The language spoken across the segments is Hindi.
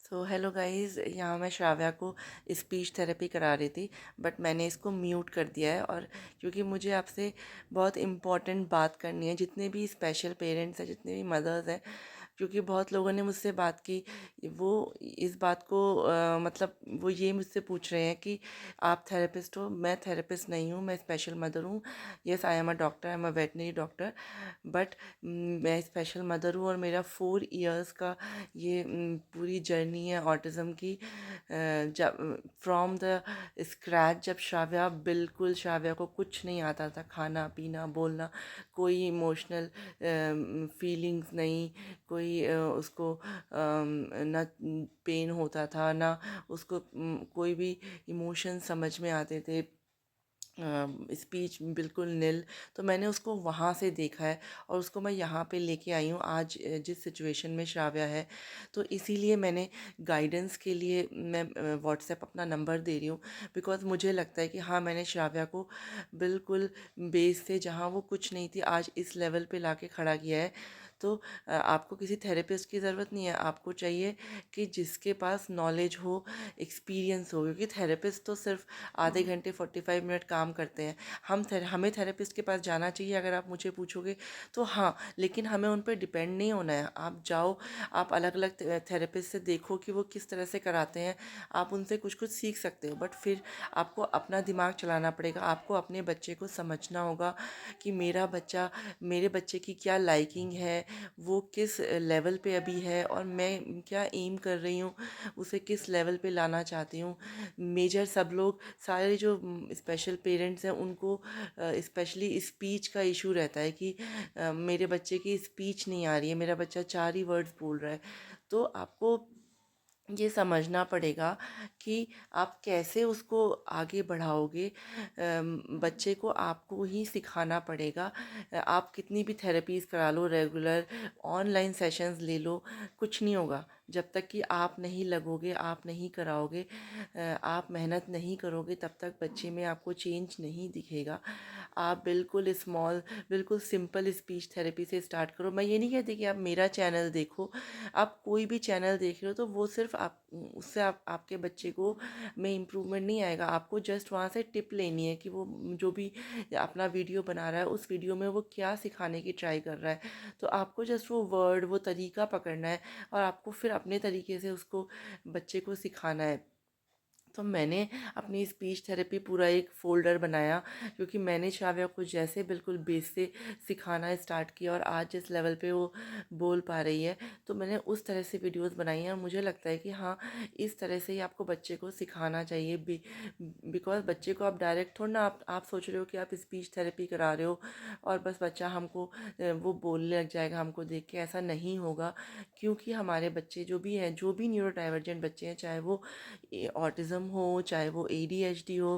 हेलो गाइस, यहाँ मैं श्राव्या को स्पीच थेरेपी करा रही थी। बट मैंने इसको म्यूट कर दिया है। और क्योंकि मुझे आपसे बहुत इम्पोर्टेंट बात करनी है, जितने भी स्पेशल पेरेंट्स हैं, जितने भी मदर्स हैं, क्योंकि बहुत लोगों ने मुझसे बात की। वो इस बात को मतलब वो ये मुझसे पूछ रहे हैं कि आप थेरेपिस्ट हो। मैं थेरेपिस्ट नहीं हूँ, मैं स्पेशल मदर हूँ। Yes, I am a doctor, I am a veterinary doctor. But मैं स्पेशल मदर हूँ और मेरा 4 इयर्स का ये पूरी जर्नी है ऑटिज़म की। जब फ्रॉम द स्क्रैच, जब श्राव्या को कुछ नहीं आता था, खाना पीना बोलना, कोई इमोशनल फीलिंग्स नहीं, कोई उसको ना पेन होता था, ना उसको कोई भी इमोशन समझ में आते थे, स्पीच बिल्कुल निल। तो मैंने उसको वहाँ से देखा है और उसको मैं यहाँ पे लेके आई हूँ आज जिस सिचुएशन में श्राव्या है। तो इसीलिए मैंने गाइडेंस के लिए मैं व्हाट्सएप अपना नंबर दे रही हूँ। बिकॉज़ मुझे लगता है कि हाँ, मैंने श्राव्या को बिल्कुल बेस से, जहाँ वो कुछ नहीं थी, आज इस लेवल पे लाके खड़ा किया है। तो आपको किसी थेरेपिस्ट की ज़रूरत नहीं है। आपको चाहिए कि जिसके पास नॉलेज हो, एक्सपीरियंस हो, क्योंकि थेरेपिस्ट तो सिर्फ आधे घंटे 45 मिनट काम करते हैं। हमें थेरेपिस्ट के पास जाना चाहिए अगर आप मुझे पूछोगे तो, हाँ। लेकिन हमें उन पर डिपेंड नहीं होना है। आप जाओ, आप अलग अलग थेरेपिस्ट से देखो कि वो किस तरह से कराते हैं। आप उनसे कुछ कुछ सीख सकते हो, बट फिर आपको अपना दिमाग चलाना पड़ेगा। आपको अपने बच्चे को समझना होगा कि मेरे बच्चे की क्या लाइकिंग है, वो किस लेवल पे अभी है, और मैं क्या एम कर रही हूँ, उसे किस लेवल पे लाना चाहती हूँ। मेजर सब लोग, सारे जो स्पेशल पेरेंट्स हैं, उनको स्पेशली स्पीच का इशू रहता है कि मेरे बच्चे की स्पीच नहीं आ रही है, मेरा बच्चा 4 ही वर्ड्स बोल रहा है। तो आपको ये समझना पड़ेगा कि आप कैसे उसको आगे बढ़ाओगे। बच्चे को आपको ही सिखाना पड़ेगा। आप कितनी भी थेरेपीज़ करा लो, रेगुलर ऑनलाइन सेशंस ले लो, कुछ नहीं होगा जब तक कि आप नहीं लगोगे, आप नहीं कराओगे, आप मेहनत नहीं करोगे, तब तक बच्चे में आपको चेंज नहीं दिखेगा। आप बिल्कुल सिंपल स्पीच थेरेपी से स्टार्ट करो। मैं ये नहीं कहती कि आप मेरा चैनल देखो। आप कोई भी चैनल देख रहे हो तो वो सिर्फ आप उससे आपके बच्चे को में इम्प्रूवमेंट नहीं आएगा। आपको जस्ट वहाँ से टिप लेनी है कि वो जो भी अपना वीडियो बना रहा है, उस वीडियो में वो क्या सिखाने की ट्राई कर रहा है। तो आपको जस्ट वो वर्ड, वो तरीका पकड़ना है और आपको फिर अपने तरीके से उसको, बच्चे को सिखाना है। तो मैंने अपनी स्पीच थेरेपी पूरा एक फ़ोल्डर बनाया, क्योंकि मैंने श्राव्या को जैसे बिल्कुल बेस से सिखाना स्टार्ट किया और आज जिस लेवल पे वो बोल पा रही है, तो मैंने उस तरह से वीडियोस बनाई हैं। और मुझे लगता है कि हाँ, इस तरह से ही आपको बच्चे को सिखाना चाहिए। बिकॉज बच्चे को आप डायरेक्ट थोड़ा ना, आप सोच रहे हो कि आप स्पीच थेरेपी करा रहे हो और बस बच्चा हमको वो बोलने लग जाएगा हमको देख के। ऐसा नहीं होगा, क्योंकि हमारे बच्चे जो भी हैं, जो भी न्यूरो डाइवर्जेंट बच्चे हैं, चाहे वो ऑटिज़म हो, चाहे वो एडीएचडी हो,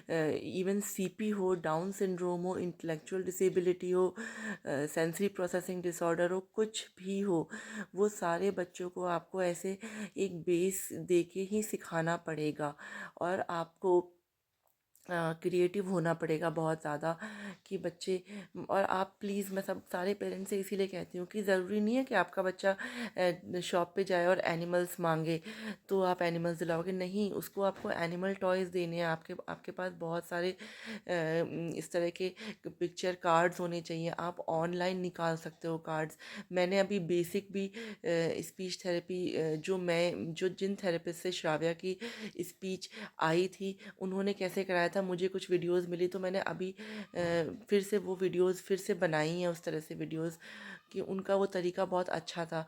इवन सीपी हो, डाउन सिंड्रोम हो, इंटेलेक्चुअल डिसेबिलिटी हो, सेंसरी प्रोसेसिंग डिसऑर्डर हो, कुछ भी हो, वो सारे बच्चों को आपको ऐसे एक बेस दे के ही सिखाना पड़ेगा। और आपको क्रिएटिव होना पड़ेगा बहुत ज़्यादा कि बच्चे, और आप प्लीज़, मैं सब सारे पेरेंट्स से इसीलिए कहती हूँ कि ज़रूरी नहीं है कि आपका बच्चा शॉप पे जाए और एनिमल्स मांगे तो आप एनिमल्स दिलाओगे। नहीं, उसको आपको एनिमल टॉयज़ देने हैं। आपके आपके पास बहुत सारे इस तरह के पिक्चर कार्ड्स होने चाहिए। आप ऑनलाइन निकाल सकते हो कार्ड्स। मैंने अभी बेसिक भी स्पीच थेरेपी, जो जिन थेरेपिस्ट से श्राव्या की स्पीच आई थी, उन्होंने कैसे कराया था, मुझे कुछ वीडियोस मिली, तो मैंने अभी फिर से वो वीडियोस फिर से बनाई हैं, उस तरह से वीडियोस कि उनका वो तरीका बहुत अच्छा था।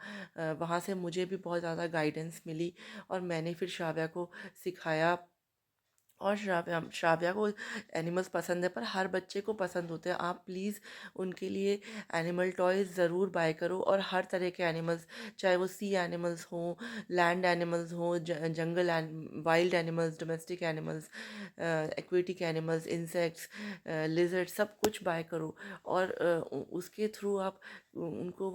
वहाँ से मुझे भी बहुत ज़्यादा गाइडेंस मिली और मैंने फिर श्राव्या को सिखाया। और श्राव्या को एनिमल्स पसंद है, पर हर बच्चे को पसंद होते हैं। आप प्लीज़ उनके लिए एनिमल टॉयज़ ज़रूर बाय करो, और हर तरह के एनिमल्स, चाहे वो सी एनिमल्स हों, लैंड एनिमल्स हों, जंगल wild animals, domestic animals, aquatic animals, insects, lizard, सब कुछ बाय करो। और उसके थ्रू आप उनको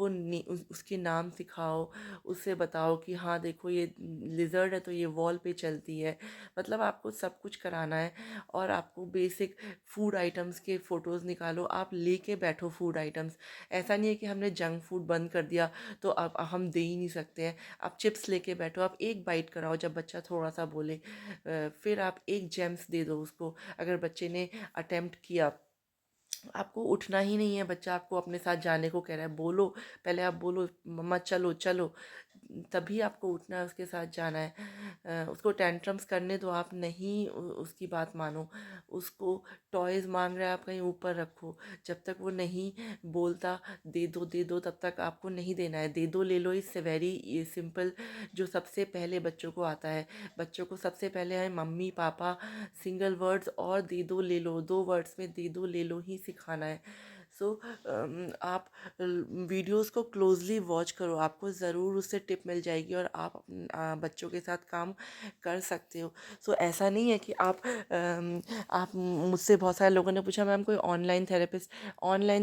उसके नाम सिखाओ, उससे बताओ कि हाँ देखो, ये लिजर्ड है तो ये वॉल पे चलती है। मतलब आपको सब कुछ कुछ कराना है और आपको बेसिक फूड आइटम्स के फ़ोटोज़ निकालो, आप लेके बैठो फूड आइटम्स। ऐसा नहीं है कि हमने जंक फूड बंद कर दिया तो अब हम दे ही नहीं सकते हैं। आप चिप्स लेके बैठो, आप एक बाइट कराओ जब बच्चा थोड़ा-सा बोले, फिर आप एक जेम्स दे दो उसको। अगर बच्चे ने अटेम्प्ट किया, आपको उठना ही नहीं है, बच्चा आपको अपने साथ जाने को कह रहा है, बोलो, पहले आप बोलो मम्मा चलो चलो, तभी आपको उठना है, उसके साथ जाना है। उसको टेंट्रम्स करने दो, आप नहीं उसकी बात मानो, उसको टॉयज़ मांग रहा है आप कहीं ऊपर रखो, जब तक वो नहीं बोलता दे दो तब तक आपको नहीं देना है। दे दो ले लो इज़ वेरी सिंपल, जो सबसे पहले बच्चों को आता है। बच्चों को सबसे पहले है मम्मी पापा, सिंगल वर्ड्स और दे दो ले लो, 2 वर्ड्स में दे दो ले लो ही सिखाना है। सो आप वीडियोस को क्लोजली वॉच करो, आपको ज़रूर उससे टिप मिल जाएगी और आप बच्चों के साथ काम कर सकते हो। सो ऐसा नहीं है कि आप मुझसे बहुत सारे लोगों ने पूछा मैम कोई ऑनलाइन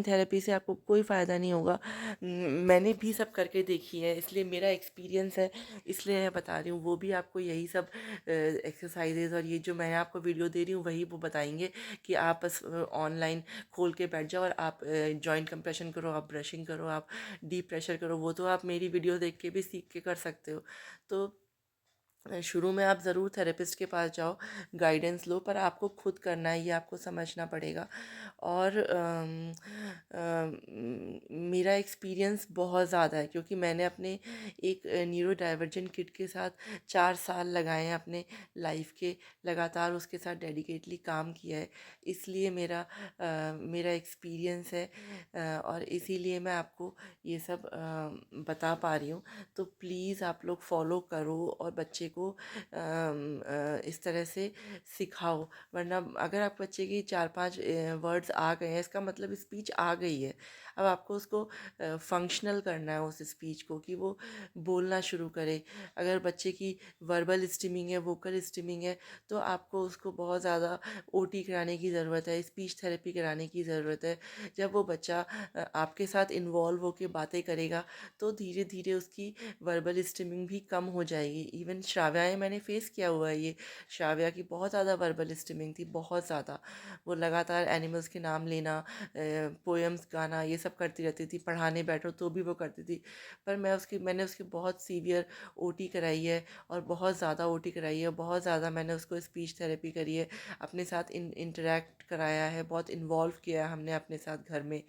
थेरेपी से आपको कोई फ़ायदा नहीं होगा। मैंने भी सब करके देखी है, इसलिए मेरा एक्सपीरियंस है, इसलिए मैं बता रही हूँ। वो भी आपको यही सब एक्सरसाइजेज और ये जो मैं आपको वीडियो दे रही हूँ वही वो बताएंगे कि आप बस ऑनलाइन खोल के बैठ जाओ और आप जॉइंट कंप्रेशन करो, आप ब्रशिंग करो, आप डीप प्रेशर करो। वो तो आप मेरी वीडियो देख के भी सीख के कर सकते हो। तो शुरू में आप ज़रूर थेरेपिस्ट के पास जाओ, गाइडेंस लो, पर आपको खुद करना है, ये आपको समझना पड़ेगा। और मेरा एक्सपीरियंस बहुत ज़्यादा है क्योंकि मैंने अपने एक न्यूरो डाइवर्जेंट किड के साथ 4 साल लगाए हैं अपने लाइफ के, लगातार उसके साथ डेडिकेटली काम किया है, इसलिए मेरा एक्सपीरियंस है। और इसीलिए मैं आपको ये सब बता पा रही हूँ। तो प्लीज़ आप लोग फॉलो करो और बच्चे को इस तरह से सिखाओ, वरना अगर आप बच्चे की 4-5 वर्ड्स आ गए हैं इसका मतलब स्पीच आ गई है। अब आपको उसको फंक्शनल करना है उस स्पीच को कि वो बोलना शुरू करे। अगर बच्चे की वर्बल स्टिमिंग है, वोकल स्टिमिंग है, तो आपको उसको बहुत ज़्यादा ओटी कराने की ज़रूरत है, स्पीच थेरेपी कराने की ज़रूरत है। जब वो बच्चा आपके साथ इन्वॉल्व होकर बातें करेगा तो धीरे धीरे उसकी वर्बल स्टिमिंग भी कम हो जाएगी। इवन श्राव्या मैंने फेस किया हुआ है ये, श्राव्या की बहुत ज़्यादा वर्बल स्टिमिंग थी, बहुत ज़्यादा। वो लगातार एनिमल्स के नाम लेना, पोएम्स गाना, ये सब करती रहती थी, पढ़ाने बैठो तो भी वो करती थी। पर मैंने उसकी बहुत सीवियर ओटी कराई है और बहुत ज़्यादा ओटी कराई है, बहुत ज़्यादा मैंने उसको स्पीच थेरेपी करी है, अपने साथ इंटरेक्ट कराया है, बहुत इन्वॉल्व किया है हमने अपने साथ घर में।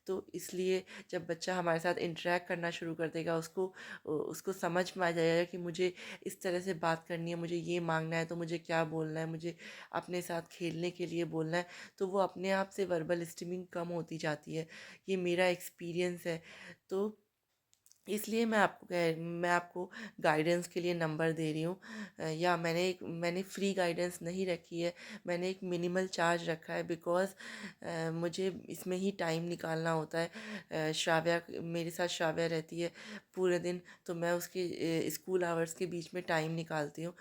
तो इसलिए जब बच्चा हमारे साथ इंटरेक्ट करना शुरू कर देगा, उसको उसको समझ में आ जाएगा कि मुझे इस तरह से बात करनी है, मुझे ये मांगना है तो मुझे क्या बोलना है, मुझे अपने साथ खेलने के लिए बोलना है, तो वो अपने आप से वर्बल स्टिमिंग कम होती जाती है। ये मेरा एक्सपीरियंस है। तो इसलिए मैं आपको गाइडेंस के लिए नंबर दे रही हूँ। या मैंने फ्री गाइडेंस नहीं रखी है, मैंने एक मिनिमल चार्ज रखा है, बिकॉज़ मुझे इसमें ही टाइम निकालना होता है। श्राव्या मेरे साथ श्राव्या रहती है पूरे दिन, तो मैं उसके स्कूल आवर्स के बीच में टाइम निकालती हूँ।